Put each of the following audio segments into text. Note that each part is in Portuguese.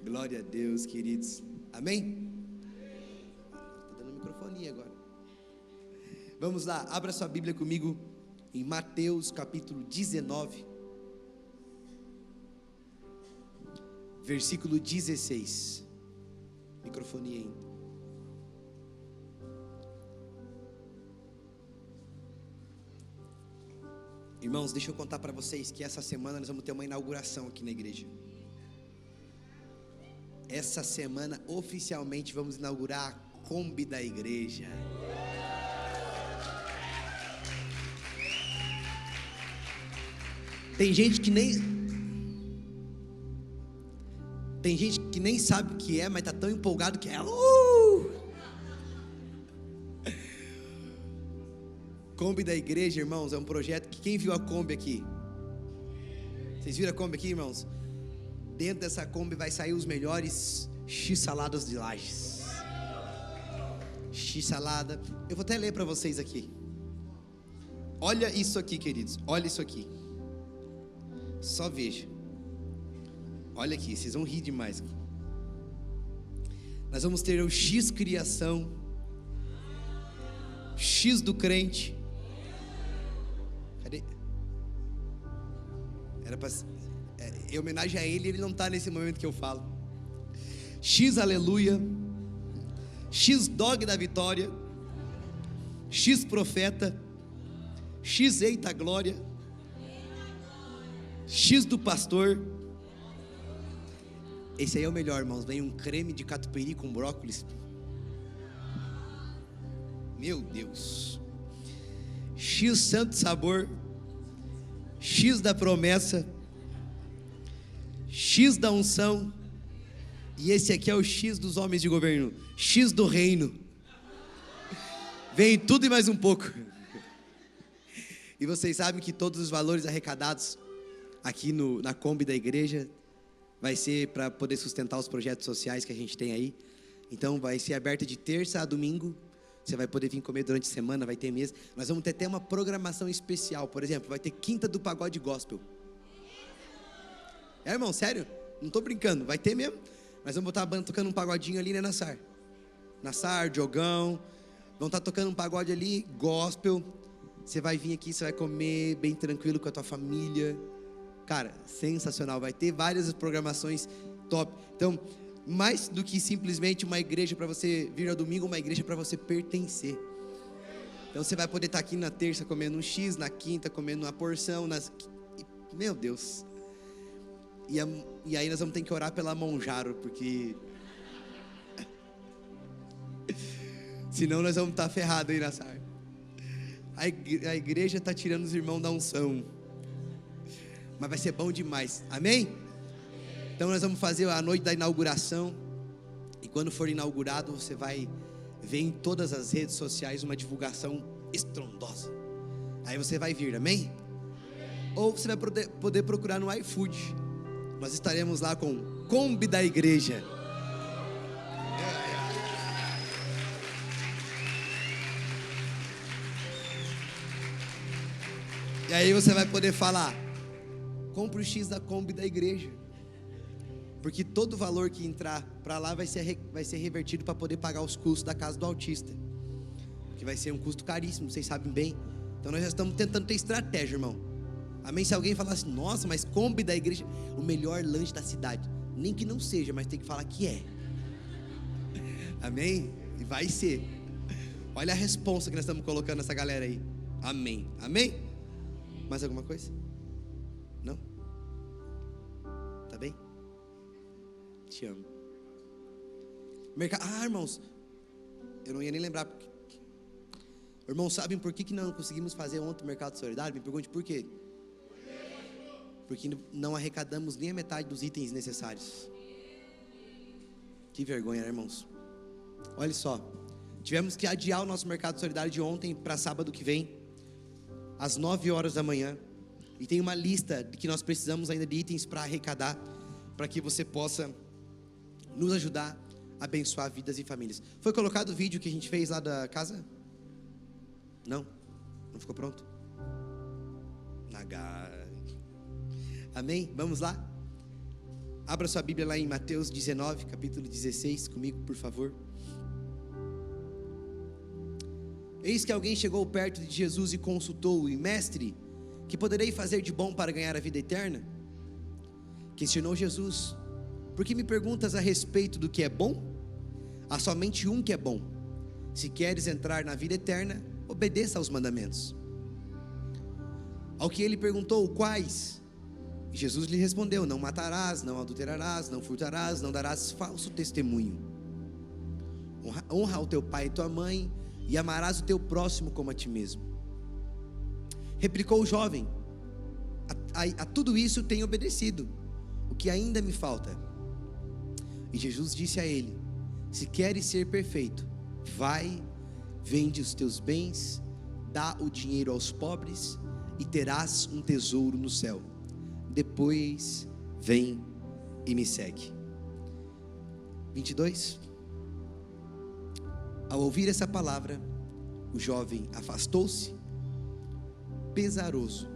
Glória a Deus, queridos. Amém? Estou dando microfone agora. Vamos lá, abra sua Bíblia comigo em Mateus capítulo 19, versículo 16. Microfone ainda. Irmãos, deixa eu contar para vocês que essa semana nós vamos ter uma inauguração aqui na igreja. Essa semana, oficialmente, vamos inaugurar a Kombi da igreja. Tem gente que nem sabe o que é, mas tá tão empolgado que é. Kombi da igreja, irmãos, é um projeto que quem viu a Kombi aqui? Vocês viram a Kombi aqui, irmãos? Dentro dessa Kombi vai sair os melhores x-saladas de Lages. X-salada. Eu vou até ler para vocês aqui. Olha isso aqui, queridos. Olha isso aqui. Só veja. Olha aqui, vocês vão rir demais. Nós vamos ter o X criação, X do crente. Cadê? Era para em homenagem a ele não está nesse momento que eu falo. X aleluia, X dog da vitória, X profeta, X eita glória, X do pastor. Esse aí é o melhor, irmãos. Vem um creme de catupiry com brócolis. Meu Deus. X santo sabor, X da promessa, X da unção. E esse aqui é o X dos homens de governo, X do reino. Vem tudo e mais um pouco. E vocês sabem que todos os valores arrecadados aqui na Kombi da igreja vai ser para poder sustentar os projetos sociais que a gente tem aí. Então vai ser aberto de terça a domingo. Você vai poder vir comer durante a semana, vai ter mesa. Nós vamos ter até uma programação especial. Por exemplo, vai ter quinta do pagode gospel. É, irmão, sério? Não estou brincando, vai ter mesmo. Nós vamos botar a banda tocando um pagodinho ali, né, Nassar, Diogão. Vão estar tocando um pagode ali, gospel. Você vai vir aqui, você vai comer bem tranquilo com a tua família. Cara, sensacional. Vai ter várias programações top. Então, mais do que simplesmente uma igreja para você vir ao domingo, uma igreja para você pertencer. Então você vai poder estar aqui na terça comendo um X, na quinta comendo uma porção, meu Deus. E aí nós vamos ter que orar pela Monjaro, porque senão nós vamos estar ferrados aí na SAR. A igreja está tirando os irmãos da unção, mas vai ser bom demais, amém? Então nós vamos fazer a noite da inauguração. E quando for inaugurado, você vai ver em todas as redes sociais uma divulgação estrondosa. Aí você vai vir, amém? Ou você vai poder procurar no iFood. Nós estaremos lá com Kombi da igreja. E aí você vai poder falar: compre o X da Kombi da igreja. Porque todo o valor que entrar para lá vai ser revertido para poder pagar os custos da casa do autista, que vai ser um custo caríssimo, vocês sabem bem. Então nós já estamos tentando ter estratégia, irmão. Amém? Se alguém falar assim: nossa, mas Kombi da igreja, o melhor lanche da cidade. Nem que não seja, mas tem que falar que é. Amém? E vai ser. Olha a responsa que nós estamos colocando nessa galera aí. Amém? Amém? Mais alguma coisa? Não? Tá bem? Te amo. Irmãos, eu não ia nem lembrar. Irmãos, sabem por que não conseguimos fazer ontem o mercado solidário? Me pergunte por quê. Porque não arrecadamos nem a metade dos itens necessários. Que vergonha, né, irmãos? Olha só, tivemos que adiar o nosso mercado solidário de ontem para sábado que vem, às 9 horas da manhã. E tem uma lista de que nós precisamos ainda de itens para arrecadar, para que você possa nos ajudar a abençoar vidas e famílias. Foi colocado o vídeo que a gente fez lá da casa? Não? Não ficou pronto? Amém? Vamos lá? Abra sua Bíblia lá em Mateus 19, capítulo 16, comigo, por favor. Eis que alguém chegou perto de Jesus e consultou-o: e mestre, que poderei fazer de bom para ganhar a vida eterna? Questionou Jesus: por que me perguntas a respeito do que é bom? Há somente um que é bom. Se queres entrar na vida eterna, obedeça aos mandamentos. Ao que ele perguntou: quais? Jesus lhe respondeu: não matarás, não adulterarás, não furtarás, não darás falso testemunho. Honra o teu pai e tua mãe, e amarás o teu próximo como a ti mesmo. Replicou o jovem: a tudo isso tenho obedecido. O que ainda me falta? E Jesus disse a ele: se queres ser perfeito, vai, vende os teus bens, dá o dinheiro aos pobres, e terás um tesouro no céu. Depois vem e me segue. 22. Ao ouvir essa palavra, o jovem afastou-se, pesaroso,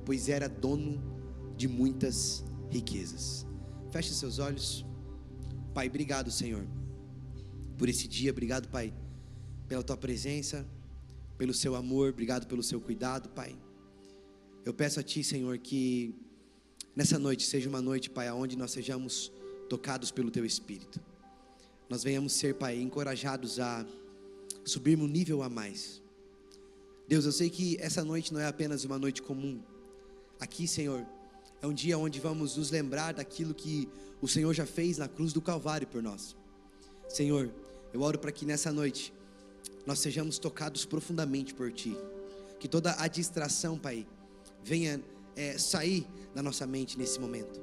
pois era dono de muitas riquezas. Feche seus olhos. Pai, obrigado, Senhor, por esse dia. Obrigado, Pai, pela tua presença, pelo seu amor. Obrigado pelo seu cuidado, Pai. Eu peço a ti, Senhor, que nessa noite seja uma noite, Pai, onde nós sejamos tocados pelo teu Espírito. Nós venhamos ser, Pai, encorajados a subir um nível a mais. Deus, eu sei que essa noite não é apenas uma noite comum. Aqui, Senhor, é um dia onde vamos nos lembrar daquilo que o Senhor já fez na cruz do Calvário por nós. Senhor, eu oro para que nessa noite nós sejamos tocados profundamente por Ti. Que toda a distração, Pai, venha sair da nossa mente nesse momento.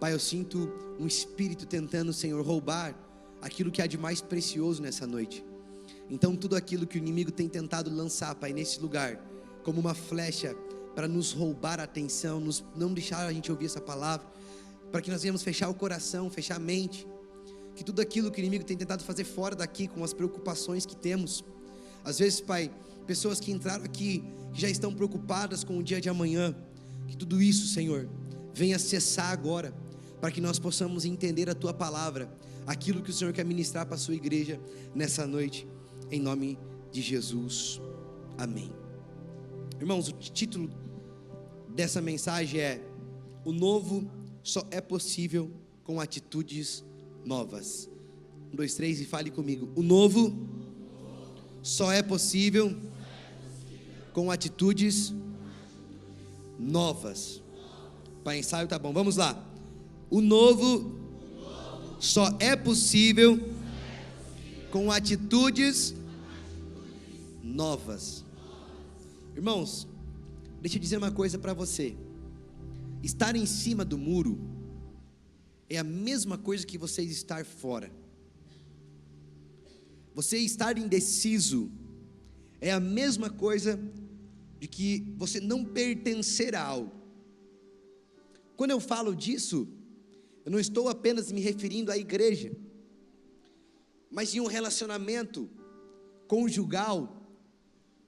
Pai, eu sinto um espírito tentando, Senhor, roubar aquilo que há de mais precioso nessa noite. Então tudo aquilo que o inimigo tem tentado lançar, Pai, nesse lugar, como uma flecha para nos roubar a atenção, não deixar a gente ouvir essa palavra, para que nós venhamos fechar o coração, fechar a mente. Que tudo aquilo que o inimigo tem tentado fazer fora daqui, com as preocupações que temos, às vezes, Pai, pessoas que entraram aqui, que já estão preocupadas com o dia de amanhã, que tudo isso, Senhor, venha cessar agora, para que nós possamos entender a Tua palavra, aquilo que o Senhor quer ministrar para a Sua igreja nessa noite, em nome de Jesus, amém. Irmãos, o título dessa mensagem é: o novo só é possível com atitudes novas. 1, 2, 3 e fale comigo: o novo só é possível com atitudes novas. Para ensaio tá bom, vamos lá. O novo só é possível com atitudes novas. Irmãos, deixa eu dizer uma coisa para você. Estar em cima do muro é a mesma coisa que você estar fora. Você estar indeciso é a mesma coisa de que você não pertencer a algo. Quando eu falo disso, eu não estou apenas me referindo à igreja, mas em um relacionamento conjugal.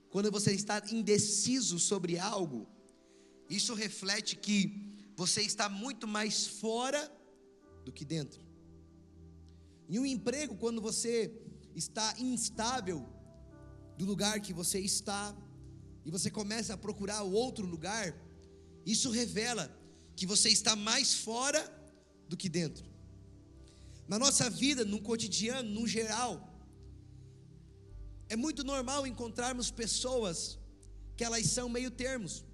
Quando você está indeciso sobre algo, isso reflete que você está muito mais fora do que dentro. Em um emprego, quando você está instável do lugar que você está, e você começa a procurar outro lugar, isso revela que você está mais fora do que dentro. Na nossa vida, no cotidiano, no geral, é muito normal encontrarmos pessoas que elas são meio termos,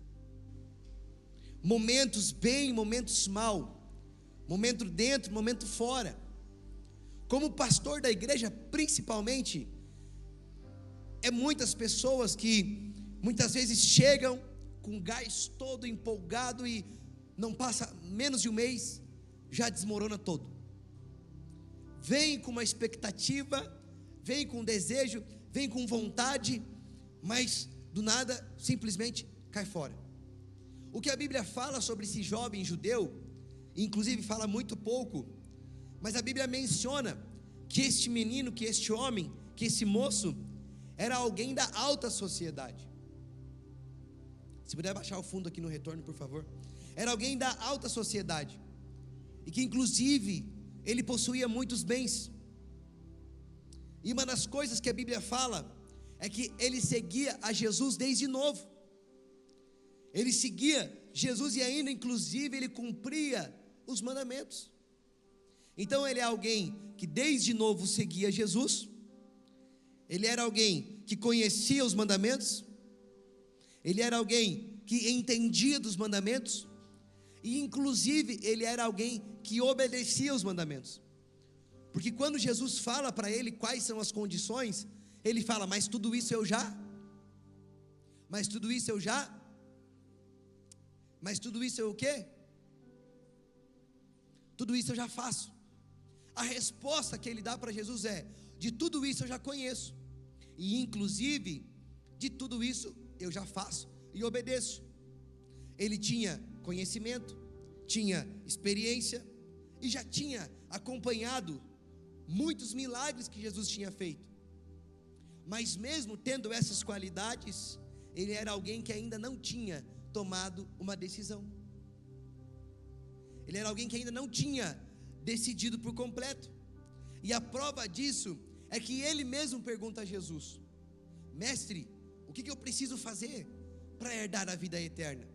momentos bem, momentos mal, momento dentro, momento fora. Como pastor da igreja, principalmente, é muitas pessoas que muitas vezes chegam com gás todo empolgado e não passa menos de um mês, já desmorona todo. Vem com uma expectativa, vem com desejo, vem com vontade, mas do nada simplesmente cai fora. O que a Bíblia fala sobre esse jovem judeu, inclusive fala muito pouco, mas a Bíblia menciona que este menino, que este homem, que esse moço era alguém da alta sociedade. Se puder baixar o fundo aqui no retorno, por favor. Era alguém da alta sociedade. e que inclusive ele possuía muitos bens. E uma das coisas que a Bíblia fala é que ele seguia a Jesus desde novo. Ele seguia Jesus e ainda inclusive ele cumpria os mandamentos. Então ele é alguém que desde novo seguia Jesus. Ele era alguém que conhecia os mandamentos. Ele era alguém que entendia dos mandamentos. E inclusive ele era alguém que obedecia os mandamentos. Porque quando Jesus fala para ele quais são as condições, ele fala: mas tudo isso eu já o quê? Tudo isso eu já faço. A resposta que ele dá para Jesus é: de tudo isso eu já conheço, e inclusive de tudo isso eu já faço e obedeço. Ele tinha conhecimento, tinha experiência e já tinha acompanhado muitos milagres que Jesus tinha feito. Mas mesmo tendo essas qualidades, ele era alguém que ainda não tinha tomado uma decisão. Ele era alguém que ainda não tinha decidido por completo. E a prova disso é que ele mesmo pergunta a Jesus: mestre, o que eu preciso fazer para herdar a vida eterna?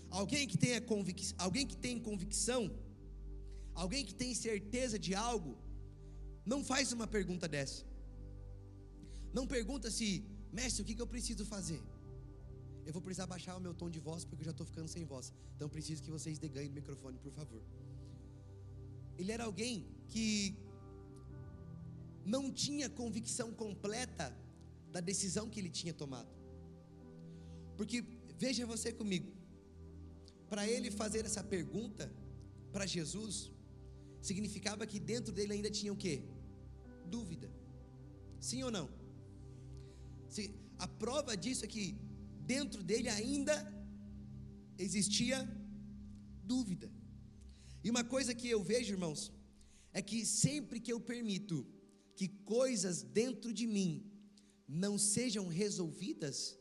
Alguém que tem convicção, alguém que tem certeza de algo, não faz uma pergunta dessa. Não pergunta se: mestre, o que eu preciso fazer? Eu vou precisar baixar o meu tom de voz, porque eu já estou ficando sem voz. Então preciso que vocês deganhem no microfone, por favor. Ele era alguém que não tinha convicção completa da decisão que ele tinha tomado. Porque, veja você comigo, para ele fazer essa pergunta para Jesus, significava que dentro dele ainda tinha o quê? Dúvida. Sim ou não? A prova disso é que dentro dele ainda existia dúvida. E uma coisa que eu vejo, irmãos, é que sempre que eu permito que coisas dentro de mim não sejam resolvidas,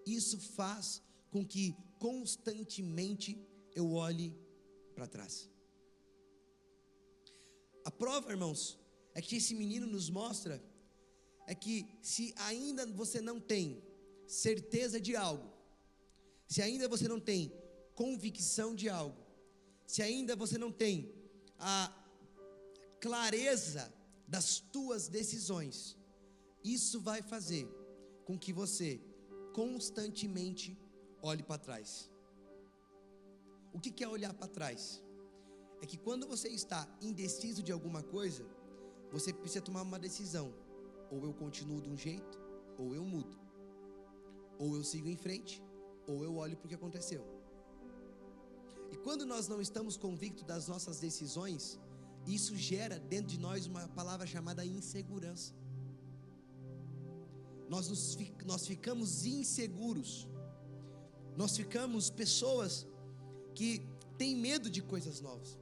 isso faz com que constantemente eu olhe para trás. A prova, irmãos, é que esse menino nos mostra é que se ainda você não tem certeza de algo, se ainda você não tem convicção de algo, se ainda você não tem a clareza das tuas decisões, isso vai fazer com que você constantemente olhe para trás. O que é olhar para trás? É que quando você está indeciso de alguma coisa, você precisa tomar uma decisão: ou eu continuo de um jeito, ou eu mudo, ou eu sigo em frente, ou eu olho para o que aconteceu. E quando nós não estamos convictos das nossas decisões, isso gera dentro de nós uma palavra chamada insegurança. Nós ficamos inseguros, nós ficamos pessoas que têm medo de coisas novas,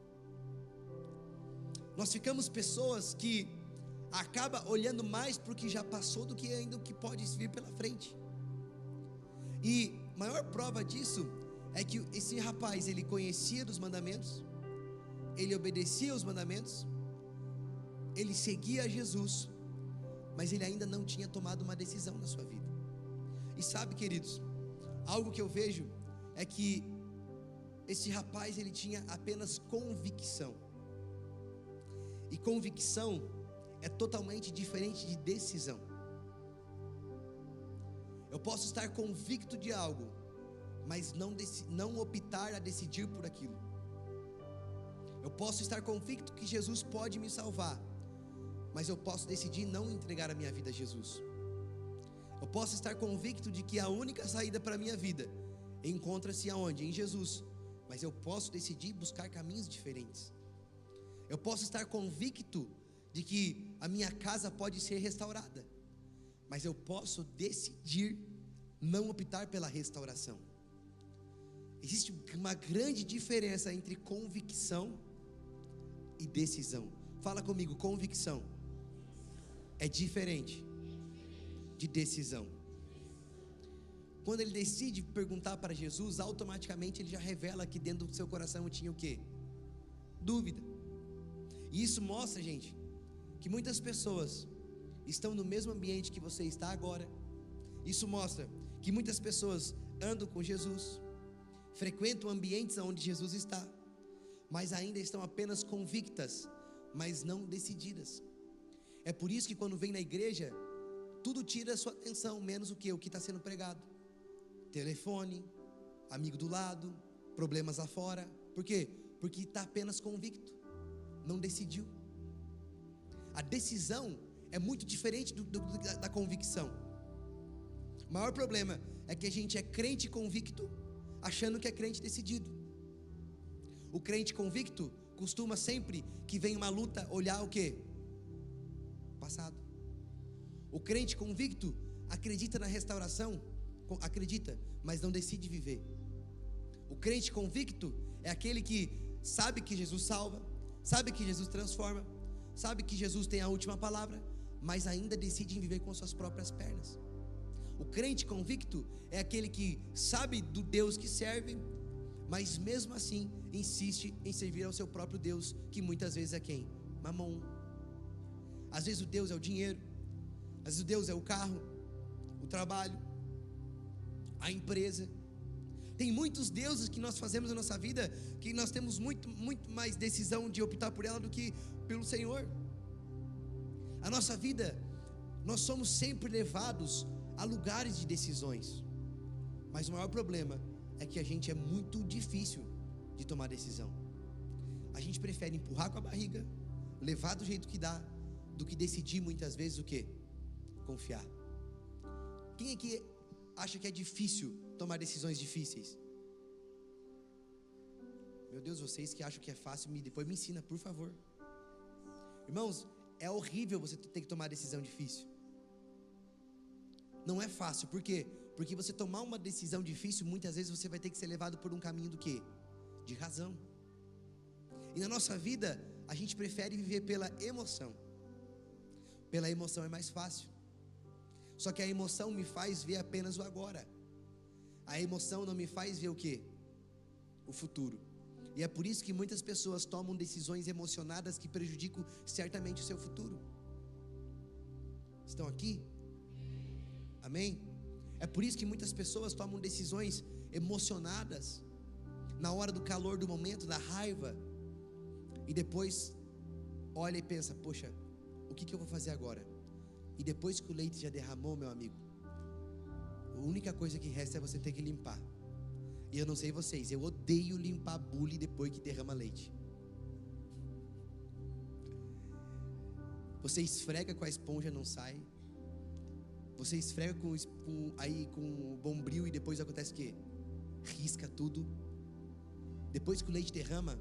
nós ficamos pessoas que acaba olhando mais para o que já passou do que ainda o que pode vir pela frente. E maior prova disso é que esse rapaz, ele conhecia dos mandamentos, ele obedecia aos mandamentos, ele seguia a Jesus, mas ele ainda não tinha tomado uma decisão na sua vida. E sabe, queridos, algo que eu vejo é que esse rapaz, ele tinha apenas convicção. E convicção é totalmente diferente de decisão. Eu posso estar convicto de algo, mas não optar a decidir por aquilo. Eu posso estar convicto que Jesus pode me salvar, mas eu posso decidir não entregar a minha vida a Jesus. Eu posso estar convicto de que a única saída para a minha vida encontra-se aonde? Em Jesus. Mas eu posso decidir buscar caminhos diferentes. Eu posso estar convicto de que a minha casa pode ser restaurada, mas eu posso decidir não optar pela restauração. Existe uma grande diferença entre convicção e decisão. Fala comigo: convicção é diferente de decisão. Quando ele decide perguntar para Jesus, automaticamente ele já revela que dentro do seu coração tinha o quê? dúvida. E isso mostra, gente, que muitas pessoas estão no mesmo ambiente que você está agora. Isso mostra que muitas pessoas andam com Jesus, frequentam ambientes onde Jesus está, mas ainda estão apenas convictas, mas não decididas. É por isso que quando vem na igreja, tudo tira a sua atenção, menos o que está sendo pregado. Telefone, amigo do lado, problemas lá fora. Por quê? Porque está apenas convicto, não decidiu. A decisão é muito diferente da convicção. O maior problema é que a gente é crente convicto, achando que é crente decidido. O crente convicto costuma sempre que vem uma luta olhar o quê? Passado. O crente convicto acredita na restauração, acredita, mas não decide viver. O crente convicto é aquele que sabe que Jesus salva, sabe que Jesus transforma, sabe que Jesus tem a última palavra, mas ainda decide viver com suas próprias pernas. O crente convicto é aquele que sabe do Deus que serve, mas mesmo assim insiste em servir ao seu próprio Deus, que muitas vezes é quem? Mamon. Às vezes o Deus é o dinheiro, às vezes o Deus é o carro, o trabalho, a empresa. Tem muitos deuses que nós fazemos na nossa vida, que nós temos muito mais decisão de optar por ela do que pelo Senhor. A nossa vida, nós somos sempre levados a lugares de decisões, mas o maior problema é que a gente é muito difícil de tomar decisão. A gente prefere empurrar com a barriga, levar do jeito que dá, do que decidir muitas vezes o quê? Confiar. Quem aqui acha que é difícil tomar decisões difíceis? Meu Deus, vocês que acham que é fácil, depois me ensina, por favor. Irmãos, é horrível você ter que tomar decisão difícil. Não é fácil, por quê? Porque você tomar uma decisão difícil, muitas vezes você vai ter que ser levado por um caminho do quê? De razão. E na nossa vida, a gente prefere viver pela emoção. Pela emoção é mais fácil. Só que a emoção me faz ver apenas o agora. A emoção não me faz ver o quê? O futuro. E é por isso que muitas pessoas tomam decisões emocionadas que prejudicam certamente o seu futuro. Estão aqui? Amém? É por isso que muitas pessoas tomam decisões emocionadas na hora do calor do momento, da raiva, e depois olha e pensa: poxa, o que eu vou fazer agora? E depois que o leite já derramou, meu amigo, a única coisa que resta é você ter que limpar. E eu não sei vocês, eu odeio limpar bule depois que derrama leite. Você esfrega com a esponja, não sai. Você esfrega com o bombril e depois acontece o quê? Risca tudo. Depois que o leite derrama,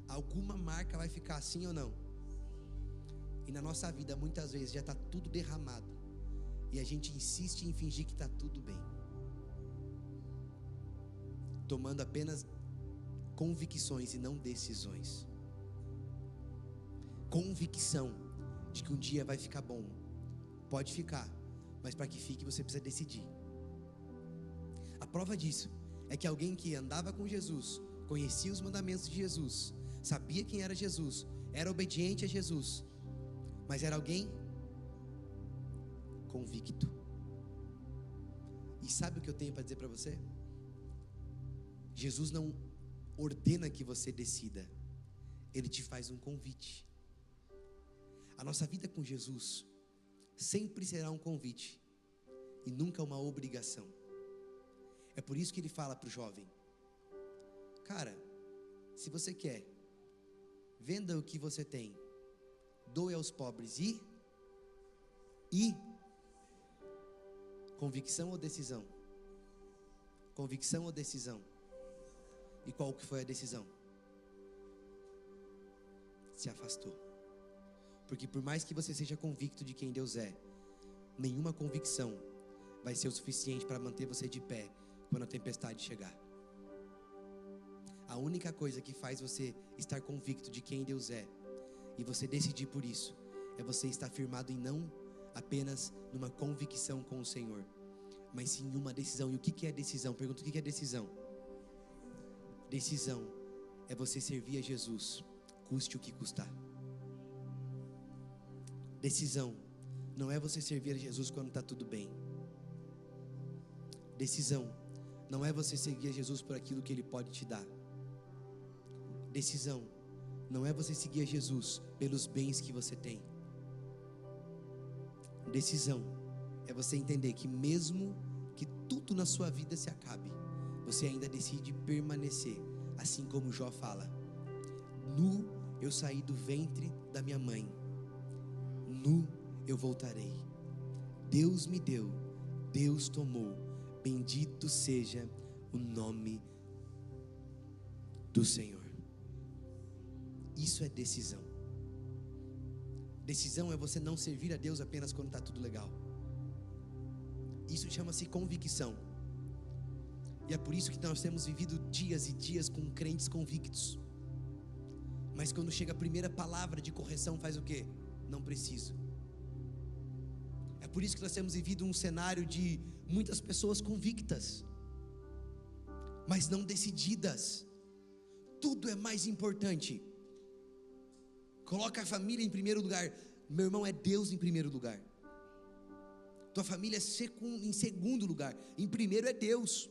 alguma marca vai ficar assim ou não? E na nossa vida muitas vezes já está tudo derramado, e a gente insiste em fingir que está tudo bem, tomando apenas convicções e não decisões. Convicção de que um dia vai ficar bom, pode ficar, mas para que fique você precisa decidir. A prova disso é que alguém que andava com Jesus, conhecia os mandamentos de Jesus, sabia quem era Jesus, era obediente a Jesus, mas era alguém convicto. E sabe o que eu tenho para dizer para você? Jesus não ordena que você decida, Ele te faz um convite. A nossa vida com Jesus sempre será um convite e nunca uma obrigação. É por isso que Ele fala para o jovem: cara, se você quer, venda o que você tem, doe aos pobres e convicção ou decisão? Convicção ou decisão? E qual que foi a decisão? Se afastou. Porque por mais que você seja convicto de quem Deus é, nenhuma convicção vai ser o suficiente para manter você de pé quando a tempestade chegar. A única coisa que faz você estar convicto de quem Deus é e você decidir por isso, é você estar firmado em não apenas numa convicção com o Senhor, mas sim em uma decisão. E o que é decisão? Pergunto, o que é decisão? Decisão é você servir a Jesus custe o que custar. Decisão não é você servir a Jesus quando está tudo bem. Decisão não é você seguir a Jesus por aquilo que Ele pode te dar. Decisão não é você seguir a Jesus pelos bens que você tem. Decisão é você entender que mesmo que tudo na sua vida se acabe, você ainda decide permanecer, assim como Jó fala: nu eu saí do ventre da minha mãe, nu eu voltarei. Deus me deu, Deus tomou, bendito seja o nome do Senhor. Isso é decisão. Decisão é você não servir a Deus apenas quando está tudo legal. Isso chama-se convicção. E é por isso que nós temos vivido dias e dias com crentes convictos. Mas quando chega a primeira palavra de correção, faz o quê? Não preciso. É por isso que nós temos vivido um cenário de muitas pessoas convictas, mas não decididas. Tudo é mais importante. Coloca a família em primeiro lugar. Meu irmão, é Deus em primeiro lugar. Tua família em segundo lugar. Em primeiro é Deus.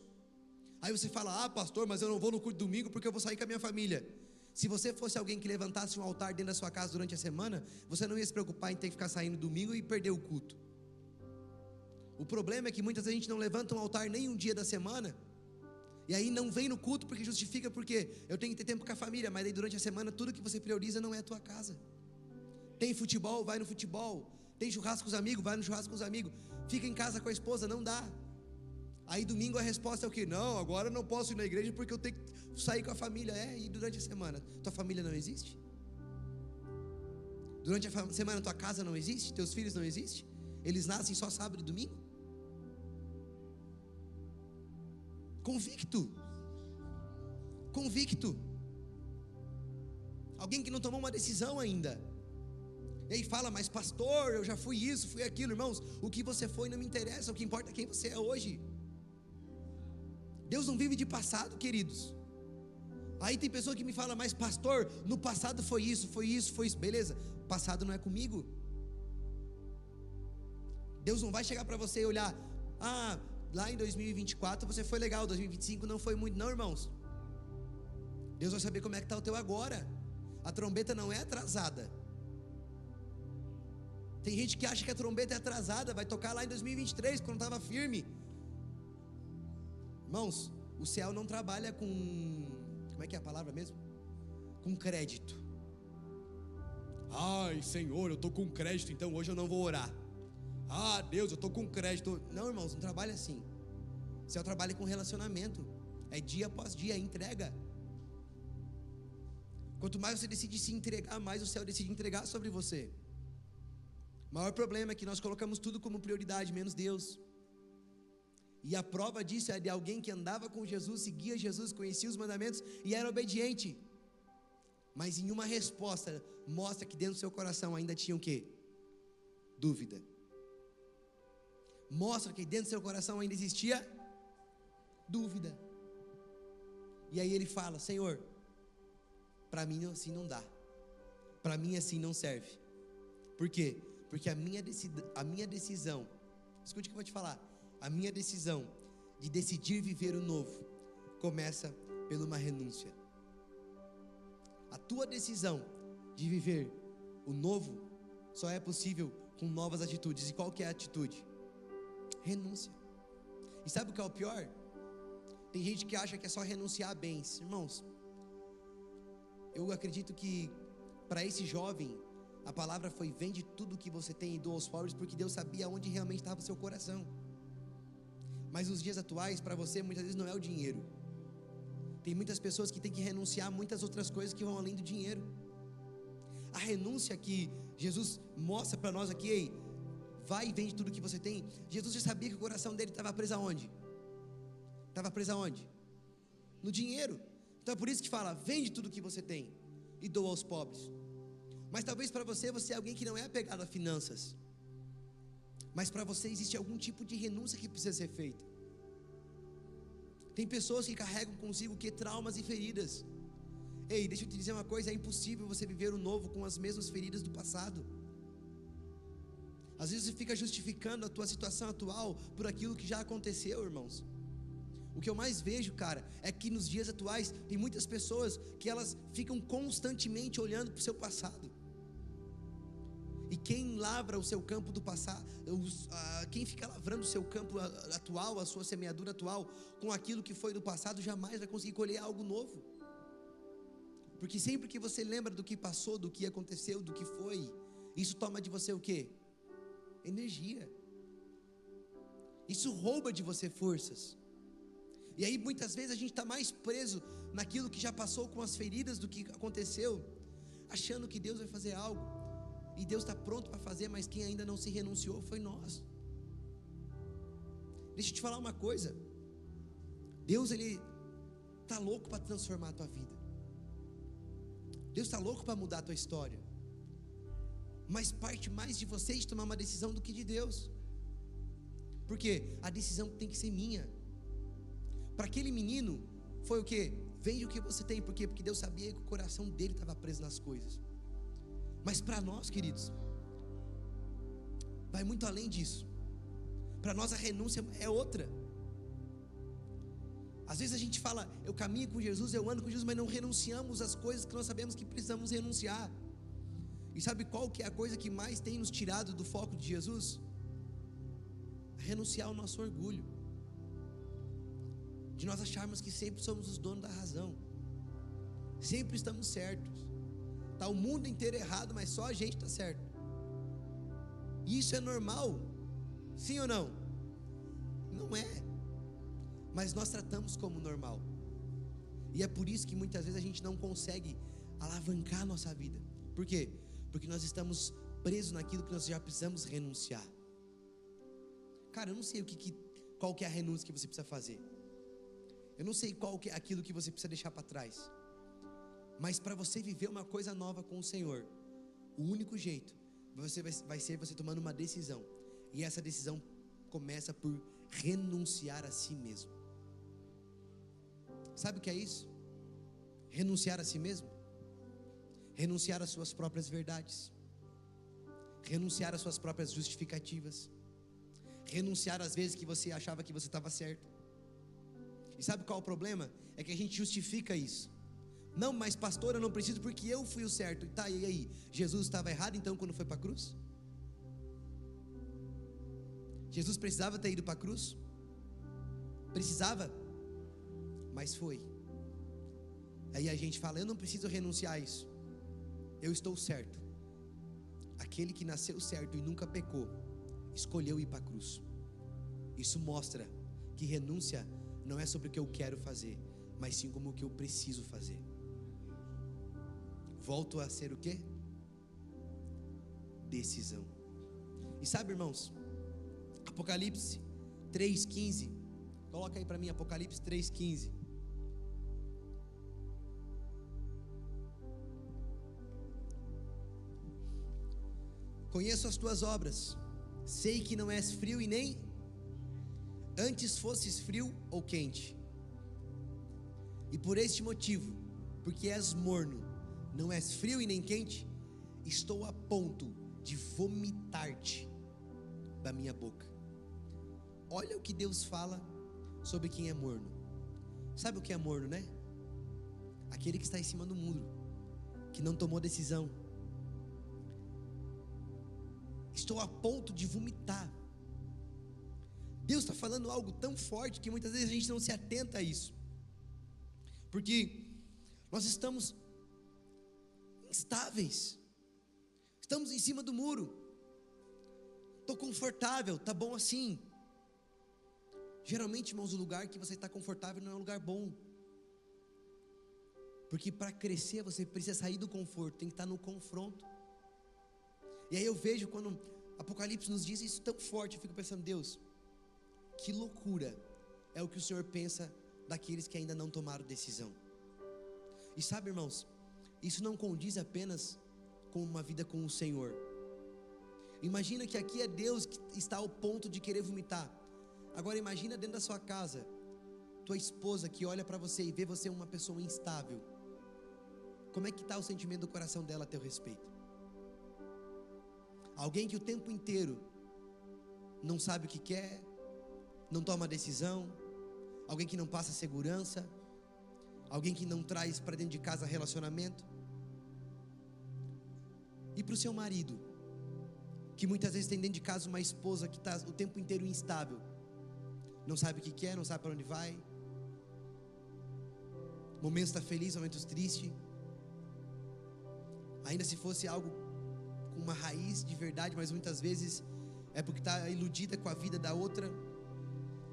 Aí você fala: ah, pastor, mas eu não vou no culto domingo porque eu vou sair com a minha família. Se você fosse alguém que levantasse um altar dentro da sua casa durante a semana, você não ia se preocupar em ter que ficar saindo domingo e perder o culto. O problema é que muitas vezes a gente não levanta um altar nem um dia da semana, e aí não vem no culto porque justifica, porque eu tenho que ter tempo com a família. Mas aí durante a semana tudo que você prioriza não é a tua casa. Tem futebol, vai no futebol. Tem churrasco com os amigos, vai no churrasco com os amigos. Fica em casa com a esposa, não dá. Aí domingo a resposta é o quê? Não, agora eu não posso ir na igreja porque eu tenho que sair com a família. E durante a semana? Tua família não existe? Durante a semana tua casa não existe? Teus filhos não existem? Eles nascem só sábado e domingo? Convicto. Convicto. Alguém que não tomou uma decisão ainda. E aí fala: mas pastor, eu já fui isso, fui aquilo. Irmãos, o que você foi não me interessa. O que importa é quem você é hoje. Deus não vive de passado, queridos. Aí tem pessoa que me fala: mas pastor, no passado foi isso, foi isso, foi isso. Beleza, passado não é comigo. Deus não vai chegar para você e olhar: ah, lá em 2024 você foi legal, 2025 não foi muito. Não, irmãos. Deus vai saber como é que está o teu agora. A trombeta não é atrasada. Tem gente que acha que a trombeta é atrasada, vai tocar lá em 2023, quando estava firme. Irmãos, o céu não trabalha com, como é que é a palavra mesmo? Com crédito. Ai, Senhor, eu estou com crédito, então hoje eu não vou orar. Ah, Deus, eu estou com crédito. Não, irmãos, não trabalha assim. O céu trabalha com relacionamento. É dia após dia, é entrega. Quanto mais você decide se entregar, mais o céu decide entregar sobre você. O maior problema é que nós colocamos tudo como prioridade, menos Deus. E a prova disso é de alguém que andava com Jesus, seguia Jesus, conhecia os mandamentos e era obediente. Mas em uma resposta, mostra que dentro do seu coração ainda tinha o quê? Dúvida. Mostra que dentro do seu coração ainda existia dúvida. E aí ele fala: Senhor, para mim assim não dá. Para mim assim não serve. Por quê? Porque a minha decisão, escute o que eu vou te falar, a minha decisão de decidir viver o novo começa por uma renúncia. A tua decisão de viver o novo só é possível com novas atitudes. E qual que é a atitude? Renúncia. E sabe o que é o pior? Tem gente que acha que é só renunciar a bens. Irmãos, eu acredito que para esse jovem a palavra foi: vende tudo o que você tem e doa aos pobres, porque Deus sabia onde realmente estava o seu coração. Mas nos dias atuais, para você, muitas vezes não é o dinheiro. Tem muitas pessoas que têm que renunciar a muitas outras coisas que vão além do dinheiro. A renúncia que Jesus mostra para nós aqui: ei, vai e vende tudo o que você tem. Jesus já sabia que o coração dele estava preso aonde? Estava preso aonde? No dinheiro. Então é por isso que fala: vende tudo o que você tem e doa aos pobres. Mas talvez para você é alguém que não é apegado a finanças, mas para você existe algum tipo de renúncia que precisa ser feita. Tem pessoas que carregam consigo que traumas e feridas. Ei, deixa eu te dizer uma coisa, é impossível você viver o novo com as mesmas feridas do passado. Às vezes você fica justificando a tua situação atual por aquilo que já aconteceu, irmãos. O que eu mais vejo, cara, é que nos dias atuais tem muitas pessoas que elas ficam constantemente olhando para o seu passado. E quem lavra o seu campo do passado, quem fica lavrando o seu campo atual, a sua semeadura atual, com aquilo que foi do passado, jamais vai conseguir colher algo novo. Porque sempre que você lembra do que passou, do que aconteceu, do que foi, isso toma de você o quê? Energia. Isso rouba de você forças. E aí muitas vezes a gente está mais preso naquilo que já passou, com as feridas do que aconteceu, achando que Deus vai fazer algo, e Deus está pronto para fazer, mas quem ainda não se renunciou foi nós. Deixa eu te falar uma coisa, Deus, Ele está louco para transformar a tua vida, Deus está louco para mudar a tua história, mas parte mais de você de tomar uma decisão do que de Deus, porque a decisão tem que ser minha. Para aquele menino, foi o que? Vende o que você tem, por quê? Porque Deus sabia que o coração dele estava preso nas coisas. Mas para nós, queridos, vai muito além disso. Para nós a renúncia é outra. Às vezes a gente fala, eu caminho com Jesus, eu ando com Jesus, mas não renunciamos às coisas que nós sabemos que precisamos renunciar. E sabe qual que é a coisa que mais tem nos tirado do foco de Jesus? Renunciar ao nosso orgulho, de nós acharmos que sempre somos os donos da razão, sempre estamos certos. Está o mundo inteiro errado, mas só a gente está certo. E isso é normal? Sim ou não? Não é. Mas nós tratamos como normal. E é por isso que muitas vezes a gente não consegue alavancar a nossa vida. Por quê? Porque nós estamos presos naquilo que nós já precisamos renunciar. Cara, eu não sei qual que é a renúncia que você precisa fazer. Eu não sei qual que é aquilo que você precisa deixar para trás. Mas para você viver uma coisa nova com o Senhor, o único jeito vai ser você tomando uma decisão. E essa decisão começa por renunciar a si mesmo. Sabe o que é isso? Renunciar a si mesmo? Renunciar às suas próprias verdades, renunciar às suas próprias justificativas, renunciar às vezes que você achava que você estava certo. E sabe qual é o problema? É que a gente justifica isso. Não, mas pastor, eu não preciso porque eu fui o certo. Tá, e aí? Jesus estava errado então quando foi para a cruz? Jesus precisava ter ido para a cruz? Precisava? Mas foi. Aí a gente fala, eu não preciso renunciar a isso, eu estou certo. Aquele que nasceu certo e nunca pecou, escolheu ir para a cruz. Isso mostra que renúncia não é sobre o que eu quero fazer, mas sim como o que eu preciso fazer. Volto a ser o quê? Decisão. E sabe, irmãos, Apocalipse 3,15, coloca aí para mim, Apocalipse 3,15. Conheço as tuas obras, sei que não és frio e nem antes fosses frio ou quente. E por este motivo, porque és morno, não és frio e nem quente, estou a ponto de vomitar-te da minha boca. Olha o que Deus fala sobre quem é morno. Sabe o que é morno, né? Aquele que está em cima do muro, que não tomou decisão. Estou a ponto de vomitar. Deus está falando algo tão forte que muitas vezes a gente não se atenta a isso, porque nós estamos instáveis, estamos em cima do muro. Estou confortável, tá bom assim. Geralmente, irmãos, o lugar que você está confortável não é um lugar bom, porque para crescer você precisa sair do conforto, tem que estar no confronto. E aí eu vejo quando Apocalipse nos diz isso tão forte, eu fico pensando, Deus, que loucura é o que o Senhor pensa daqueles que ainda não tomaram decisão. E sabe, irmãos, isso não condiz apenas com uma vida com o Senhor. Imagina que aqui é Deus que está ao ponto de querer vomitar. Agora imagina dentro da sua casa, tua esposa que olha para você e vê você uma pessoa instável. como é que está o sentimento do coração dela a teu respeito? Alguém que o tempo inteiro não sabe o que quer, não toma decisão, alguém que não passa segurança, alguém que não traz para dentro de casa relacionamento. E para o seu marido, que muitas vezes tem dentro de casa uma esposa que está o tempo inteiro instável, não sabe o que quer, não sabe para onde vai, momentos está feliz, momentos triste. Ainda se fosse algo com uma raiz de verdade, mas muitas vezes é porque está iludida com a vida da outra,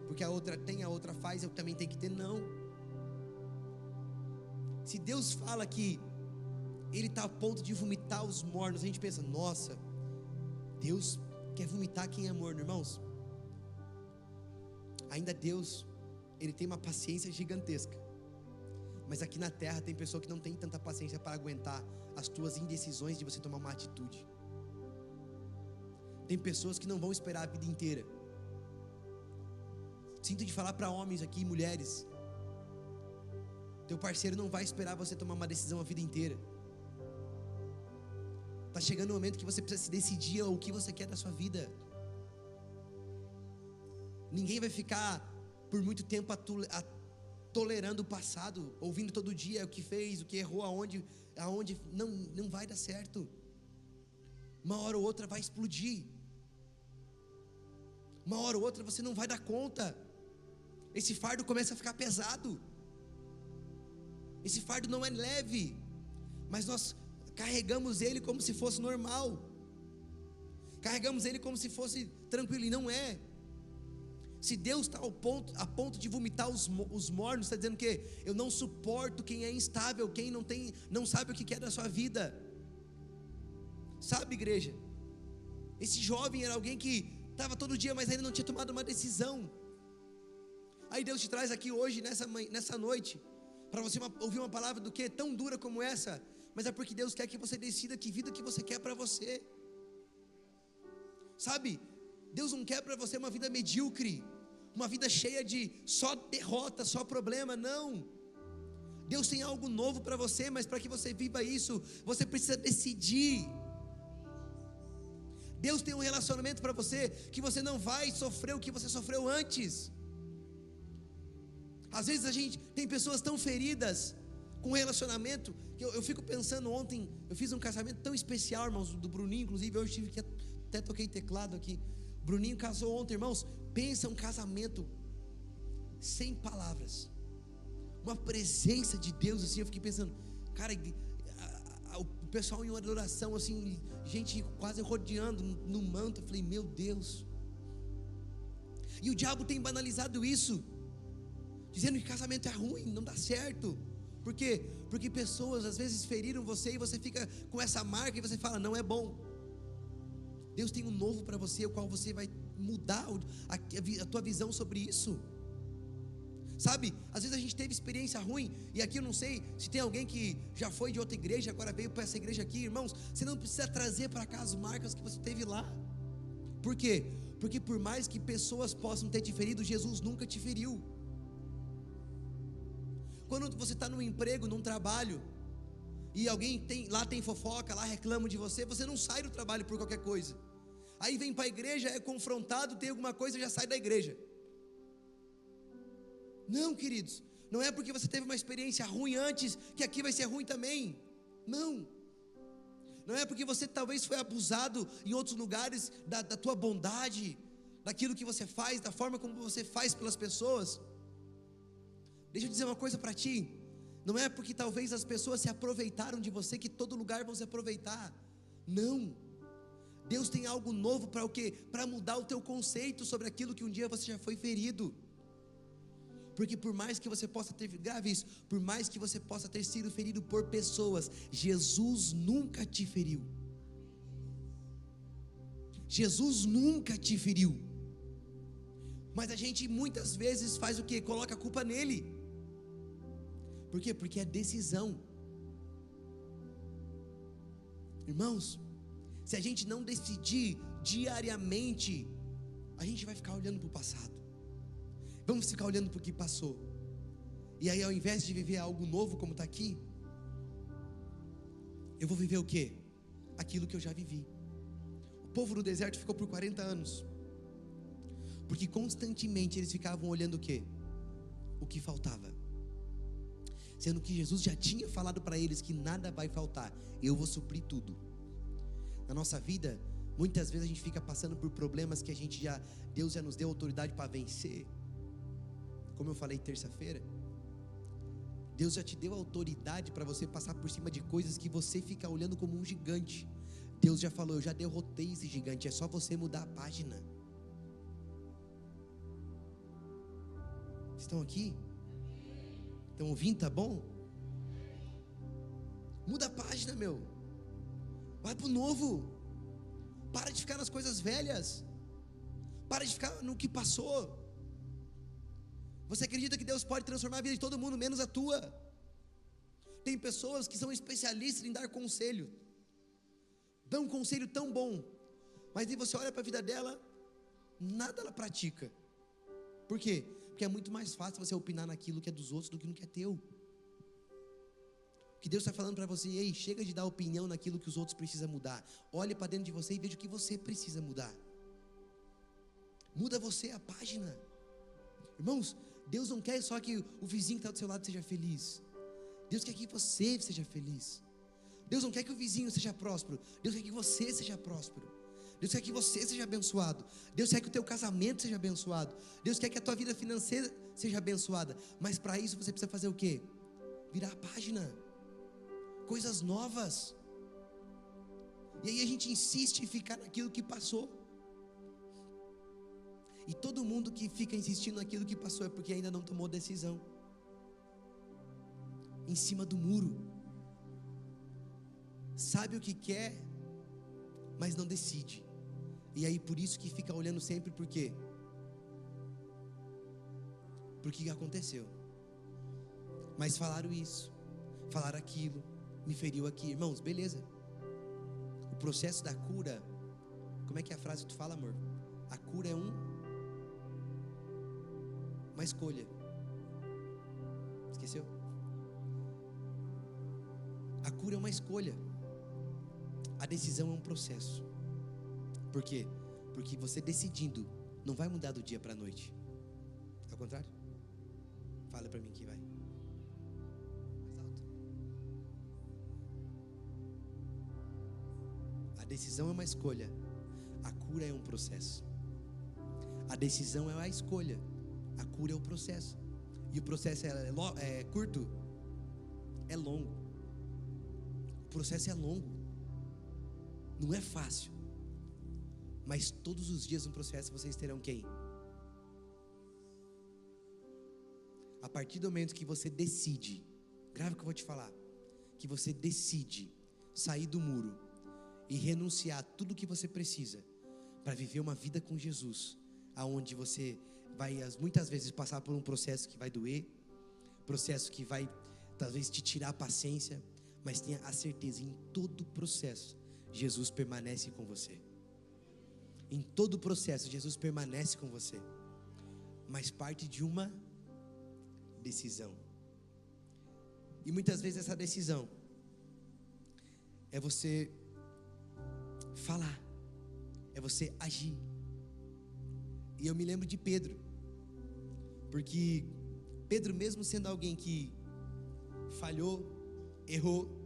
porque a outra tem, a outra faz, eu também tenho que ter. Não. Se Deus fala que Ele está a ponto de vomitar os mornos, a gente pensa, nossa, Deus quer vomitar quem é morno, irmãos. Ainda Deus, Ele tem uma paciência gigantesca, mas aqui na terra tem pessoa que não tem tanta paciência para aguentar as tuas indecisões de você tomar uma atitude. Tem pessoas que não vão esperar a vida inteira. Sinto de falar para homens aqui, mulheres, teu parceiro não vai esperar você tomar uma decisão a vida inteira. Está chegando o momento que você precisa se decidir o que você quer da sua vida. Ninguém vai ficar por muito tempo tolerando o passado, ouvindo todo dia o que fez, o que errou, aonde não vai dar certo. Uma hora ou outra vai explodir. Uma hora ou outra você não vai dar conta. Esse fardo começa a ficar pesado. Esse fardo não é leve, mas nós carregamos ele como se fosse normal. Carregamos ele como se fosse tranquilo, e não é. Se Deus está a ponto de vomitar os mornos, está dizendo que eu não suporto quem é instável, quem não sabe o que quer da sua vida. Sabe, igreja? Esse jovem era alguém que estava todo dia, mas ainda não tinha tomado uma decisão. Aí Deus te traz aqui hoje, nessa noite, para você ouvir uma palavra do que tão dura como essa, mas é porque Deus quer que você decida que vida que você quer para você. Sabe, Deus não quer para você uma vida medíocre, uma vida cheia de só derrota, só problema, não. Deus tem algo novo para você, mas para que você viva isso, você precisa decidir. Deus tem um relacionamento para você, que você não vai sofrer o que você sofreu antes. Às vezes a gente tem pessoas tão feridas com relacionamento, que eu fico pensando, ontem eu fiz um casamento tão especial, irmãos, do Bruninho, inclusive hoje tive que até toquei teclado aqui. Bruninho casou ontem, irmãos. Pensa um casamento sem palavras, uma presença de Deus assim. Eu fiquei pensando, cara, o pessoal em adoração assim, gente quase rodeando no manto. Eu falei, meu Deus. E o diabo tem banalizado isso, dizendo que casamento é ruim, não dá certo. Por quê? Porque pessoas às vezes feriram você, e você fica com essa marca, e você fala, não é bom. Deus tem um novo para você, o qual você vai mudar a tua visão sobre isso. Sabe, às vezes a gente teve experiência ruim, e aqui eu não sei se tem alguém que já foi de outra igreja, agora veio para essa igreja aqui. Irmãos, você não precisa trazer para cá as marcas que você teve lá. Por quê? Porque por mais que pessoas possam ter te ferido, Jesus nunca te feriu. Quando você está num emprego, num trabalho, e alguém tem fofoca, lá reclama de você, você não sai do trabalho por qualquer coisa. Aí vem para a igreja, é confrontado, tem alguma coisa, já sai da igreja. Não, queridos, não é porque você teve uma experiência ruim antes, que aqui vai ser ruim também. Não é porque você talvez foi abusado em outros lugares da tua bondade, daquilo que você faz, da forma como você faz pelas pessoas. Deixa eu dizer uma coisa para ti, não é porque talvez as pessoas se aproveitaram de você que todo lugar vão se aproveitar. Não. Deus tem algo novo para o quê? Para mudar o teu conceito sobre aquilo que um dia você já foi ferido. Porque por mais que você possa ter, grave isso, por mais que você possa ter sido ferido por pessoas, Jesus nunca te feriu. Jesus nunca te feriu. Mas a gente muitas vezes faz o quê? Coloca a culpa nele. Por quê? Porque é decisão. Irmãos, se a gente não decidir diariamente, a gente vai ficar olhando para o passado. Vamos ficar olhando para o que passou. E aí, ao invés de viver algo novo como está aqui, eu vou viver o quê? Aquilo que eu já vivi. O povo no deserto ficou por 40 anos, porque constantemente eles ficavam olhando o quê? O que faltava, sendo que Jesus já tinha falado para eles que nada vai faltar, eu vou suprir tudo. Na nossa vida, muitas vezes a gente fica passando por problemas que Deus já nos deu autoridade para vencer. Como eu falei terça-feira, Deus já te deu autoridade para você passar por cima de coisas que você fica olhando como um gigante. Deus já falou, eu já derrotei esse gigante, é só você mudar a página. Estão aqui? Estão ouvindo, tá bom? Muda a página, meu. Vai pro novo. Para de ficar nas coisas velhas. Para de ficar no que passou. Você acredita que Deus pode transformar a vida de todo mundo, menos a tua? Tem pessoas que são especialistas em dar conselho, dão um conselho tão bom, mas aí você olha para a vida dela, nada ela pratica. Por quê? Porque é muito mais fácil você opinar naquilo que é dos outros do que no que é teu. O que Deus está falando para você, ei, chega de dar opinião naquilo que os outros precisam mudar. Olhe para dentro de você e veja o que você precisa mudar. Muda você a página. Irmãos, Deus não quer só que o vizinho que está do seu lado seja feliz. Deus quer que você seja feliz. Deus não quer que o vizinho seja próspero. Deus quer que você seja próspero. Deus quer que você seja abençoado. Deus quer que o teu casamento seja abençoado. Deus quer que a tua vida financeira seja abençoada. Mas para isso você precisa fazer o quê? Virar a página. Coisas novas. E aí a gente insiste em ficar naquilo que passou. E todo mundo que fica insistindo naquilo que passou é porque ainda não tomou decisão. Em cima do muro. Sabe o que quer, mas não decide. E aí por isso que fica olhando sempre por quê? Porque aconteceu. Mas falaram isso, falaram aquilo, me feriu aqui. Irmãos, beleza. O processo da cura, como é que é a frase que tu fala, amor? A cura é uma escolha. Esqueceu? A cura é uma escolha. A decisão é um processo. Por quê? Porque você decidindo não vai mudar do dia para a noite. Ao contrário? Fala para mim que vai. Mais alto. A decisão é uma escolha. A cura é um processo. A decisão é a escolha. A cura é o processo. E o processo é curto? É longo. O processo é longo. Não é fácil. Mas todos os dias no processo vocês terão quem? A partir do momento que você decide, grave o que eu vou te falar, que você decide sair do muro e renunciar a tudo que você precisa para viver uma vida com Jesus, aonde você vai muitas vezes passar por um processo que vai doer, processo que vai talvez te tirar a paciência, mas tenha a certeza, em todo o processo Jesus permanece com você. Em todo o processo Jesus permanece com você, mas parte de uma decisão. E muitas vezes essa decisão é você falar, é você agir. E eu me lembro de Pedro, porque Pedro, mesmo sendo alguém que falhou, errou,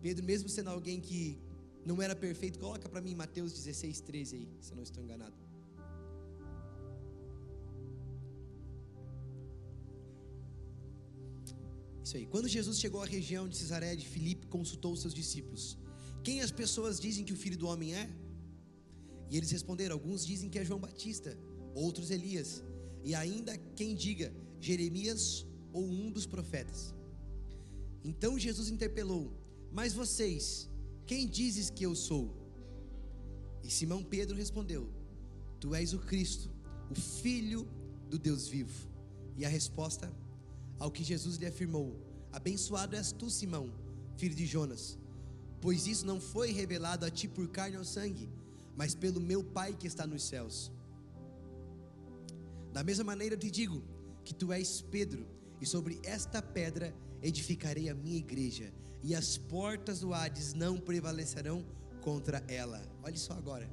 Pedro mesmo sendo alguém que não era perfeito, coloca para mim Mateus 16:13 aí, se eu não estou enganado. Isso aí. Quando Jesus chegou à região de Cesareia de Filipe, consultou os seus discípulos: quem as pessoas dizem que o Filho do Homem é? E eles responderam: alguns dizem que é João Batista, outros Elias, e ainda quem diga Jeremias ou um dos profetas. Então Jesus interpelou: mas vocês, quem dizes que eu sou? E Simão Pedro respondeu: tu és o Cristo, o Filho do Deus vivo. E a resposta, ao que Jesus lhe afirmou: abençoado és tu, Simão, filho de Jonas, pois isso não foi revelado a ti por carne ou sangue, mas pelo meu Pai que está nos céus. Da mesma maneira eu te digo que tu és Pedro, e sobre esta pedra edificarei a minha igreja, e as portas do Hades não prevalecerão contra ela. Olha só agora.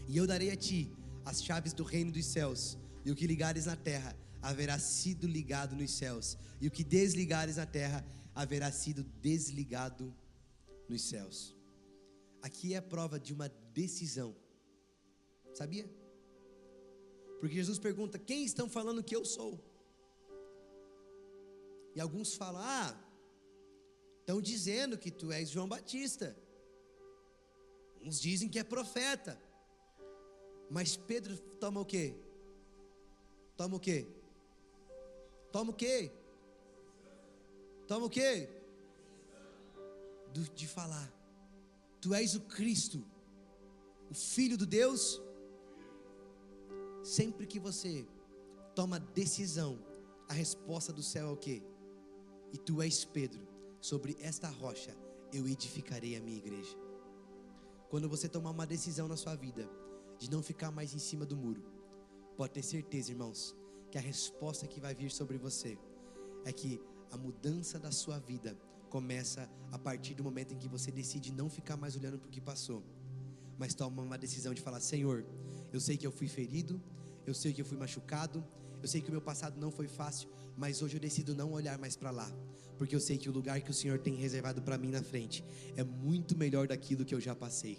E eu darei a ti as chaves do reino dos céus, e o que ligares na terra haverá sido ligado nos céus, e o que desligares na terra haverá sido desligado nos céus. Aqui é a prova de uma decisão, sabia? Porque Jesus pergunta: quem estão falando que eu sou? E alguns falam: estão dizendo que tu és João Batista, uns dizem que é profeta. Mas Pedro toma o quê? Toma o quê? Toma o quê? Toma o quê? De falar: tu és o Cristo, o Filho do Deus. Sempre que você toma decisão, a resposta do céu é o quê? E tu és Pedro, sobre esta rocha eu edificarei a minha igreja. Quando você tomar uma decisão na sua vida de não ficar mais em cima do muro, pode ter certeza, irmãos, que a resposta que vai vir sobre você é que a mudança da sua vida começa a partir do momento em que você decide não ficar mais olhando para o que passou, mas toma uma decisão de falar: Senhor, eu sei que eu fui ferido, eu sei que eu fui machucado, eu sei que o meu passado não foi fácil, mas hoje eu decido não olhar mais para lá, porque eu sei que o lugar que o Senhor tem reservado para mim na frente é muito melhor daquilo que eu já passei.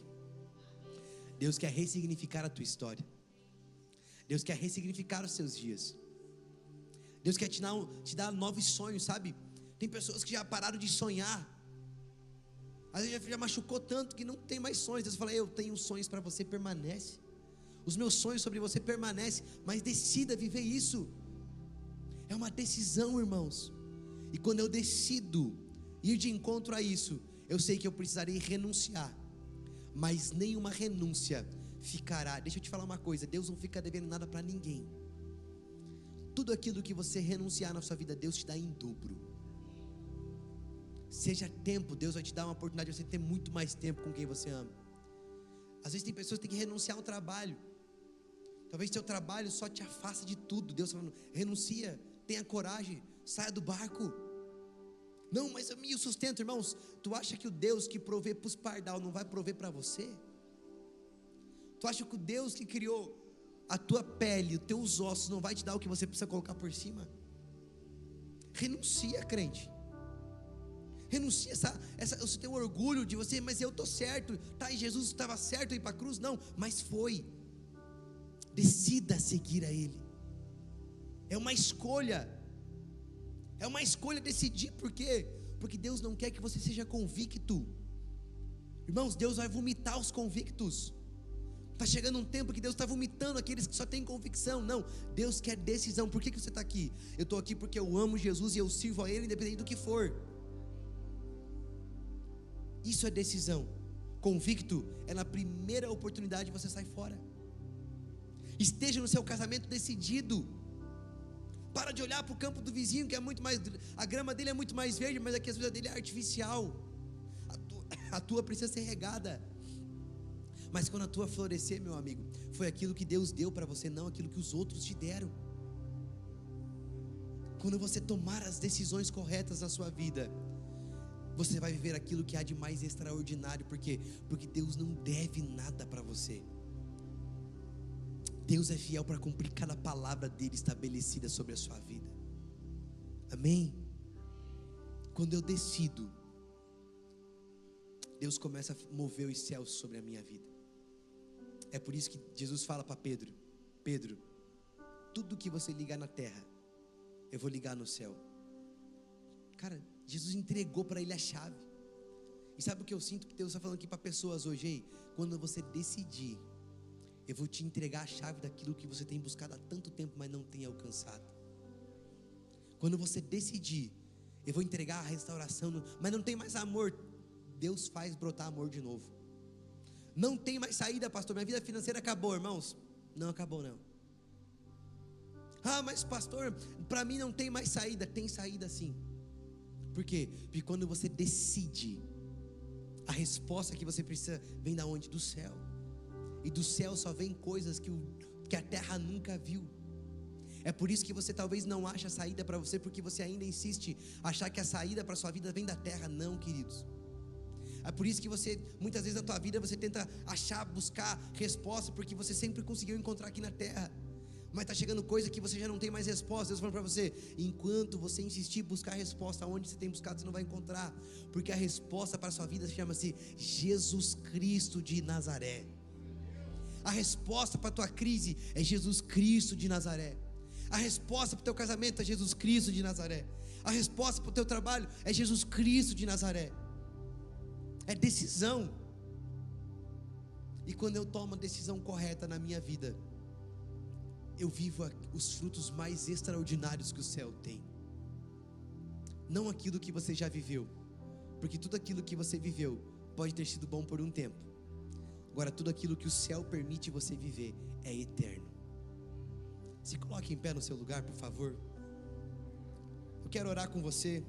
Deus quer ressignificar a tua história. Deus quer ressignificar os seus dias. Deus quer te dar novos sonhos, sabe? Tem pessoas que já pararam de sonhar. Às vezes já machucou tanto que não tem mais sonhos. Deus fala: eu tenho sonhos para você, permanece. Os meus sonhos sobre você permanecem, mas decida viver isso. É uma decisão, irmãos. E quando eu decido ir de encontro a isso, eu sei que eu precisarei renunciar, mas nenhuma renúncia ficará. Deixa eu te falar uma coisa: Deus não fica devendo nada para ninguém. Tudo aquilo que você renunciar na sua vida, Deus te dá em dobro. Seja tempo, Deus vai te dar uma oportunidade de você ter muito mais tempo com quem você ama. Às vezes tem pessoas que têm que renunciar ao trabalho. Talvez seu trabalho só te afasta de tudo. Deus falando: renuncia, tenha coragem, saia do barco. Não, mas e o sustento, irmãos? Tu acha que o Deus que provê para os pardal não vai prover para você? Tu acha que o Deus que criou a tua pele, os teus ossos, não vai te dar o que você precisa colocar por cima? Renuncia, crente. Renuncia você tem um orgulho de você, mas eu estou certo, tá? E Jesus estava certo em ir para a cruz? Não, mas foi. Decida seguir a Ele. É uma escolha. É uma escolha decidir. Por quê? Porque Deus não quer que você seja convicto. Irmãos, Deus vai vomitar os convictos. Está chegando um tempo que Deus está vomitando aqueles que só têm convicção. Não, Deus quer decisão. Por que você está aqui? Eu estou aqui porque eu amo Jesus e eu sirvo a Ele independente do que for. Isso é decisão. Convicto é na primeira oportunidade você sai fora. Esteja no seu casamento decidido. Para de olhar para o campo do vizinho, que é muito mais, a grama dele é muito mais verde, mas aqui a vida dele é artificial. A tua precisa ser regada. Mas quando a tua florescer, meu amigo, foi aquilo que Deus deu para você, não aquilo que os outros te deram. Quando você tomar as decisões corretas na sua vida, você vai viver aquilo que há de mais extraordinário. Por quê? Porque Deus não deve nada para você. Deus é fiel para cumprir cada palavra dele estabelecida sobre a sua vida. Amém? Quando eu decido, Deus começa a mover os céus sobre a minha vida. É por isso que Jesus fala para Pedro: Pedro, tudo que você ligar na terra, eu vou ligar no céu. Cara, Jesus entregou para ele a chave. E sabe o que eu sinto que Deus está falando aqui para pessoas hoje? Ei, quando você decidir, eu vou te entregar a chave daquilo que você tem buscado há tanto tempo, mas não tem alcançado. Quando você decidir, eu vou entregar a restauração, mas não tem mais amor. Deus faz brotar amor de novo. Não tem mais saída, pastor, minha vida financeira acabou, irmãos. Não acabou não. Mas pastor, para mim não tem mais saída. Tem saída sim. Por quê? Porque quando você decide, a resposta que você precisa vem da onde? Do céu. E do céu só vem coisas que a terra nunca viu. É por isso que você talvez não ache a saída para você, porque você ainda insiste achar que a saída para a sua vida vem da terra. Não, queridos. É por isso que você, muitas vezes na tua vida, você tenta achar, buscar resposta, porque você sempre conseguiu encontrar aqui na terra. Mas está chegando coisa que você já não tem mais resposta. Deus falando para você: enquanto você insistir em buscar a resposta onde você tem buscado, você não vai encontrar. Porque a resposta para a sua vida chama-se Jesus Cristo de Nazaré. A resposta para a tua crise é Jesus Cristo de Nazaré. A resposta para o teu casamento é Jesus Cristo de Nazaré. A resposta para o teu trabalho é Jesus Cristo de Nazaré. É decisão. E quando eu tomo a decisão correta na minha vida, eu vivo os frutos mais extraordinários que o céu tem. Não aquilo que você já viveu, porque tudo aquilo que você viveu pode ter sido bom por um tempo. Agora, tudo aquilo que o céu permite você viver é eterno. Se coloque em pé no seu lugar, por favor. Eu quero orar com você.